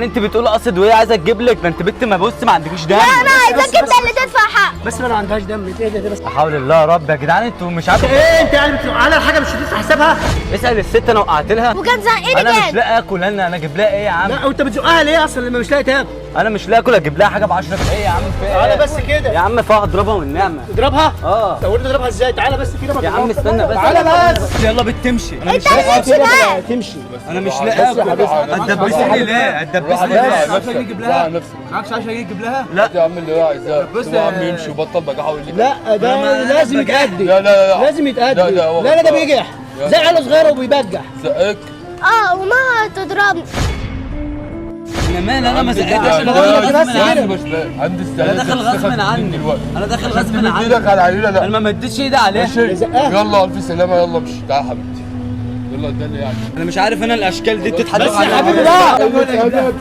انت بتقول قصد وهي عايزه تجيب لك، ده انت بنت ما بص ما عندكيش دم. لا انا عايزاك انت اللي تدفع حق. بس ما عندهاش دم. ايه ده بس؟ لا حول الله يا رب يا جدعان، انتوا مش عارف ايه انت يعني على الحاجه مش هتدفع حسابها؟ اسال الست انا وقعت لها. وكان زهقني انا مش جد. لاقي اكل، انا اجيب لها ايه يا عم؟ لا وانت بتزقها ليه اصلا لما مش لاقي تاكل؟ انا مش لاقي اكل، اجيب لها حاجه ب 10 ايه يا عم؟ في ايه؟ تعالى بس كده يا عم فيها اضربها والنعمه. اضربها؟ اه طب نضربها ازاي؟ تعالى بس كده ما يا عم تضربش. استنى بس. تعالى بس. يلا بنت تمشي. انا مش انت اللي لاقي تمشي بقى. تمشي. انا مش لاقي اكل. هتدبسني ليه؟ هتدبسني ليه؟ معكش اجيب لها؟ معكش 10 جنيه تجيب لها؟ لا يا عم اللي هو عايزاه بص يا عم يمشي وبطل بقى حاول ليه. لا ده لازم يتأدي. لا لا لا لازم يتأدي. لا هو لا ده بيجح زي عيال صغيره وبيبجح. زقك وما تضربني. انا مالي، انا ما زقتش. انا بقول لك بس كده. عندي استعداد. انا داخل غصب عني. انا داخل غصب عني. ايدك على عينينا. لا انا ما مديتش ايدي عليها. ماشي زقها. يلا الف سلامه يلا مش تعالى حبيبتي. يلا اداني يعني انا مش عارف انا الاشكال دي بتتحدث بس يا عنها. حبيبي بقى.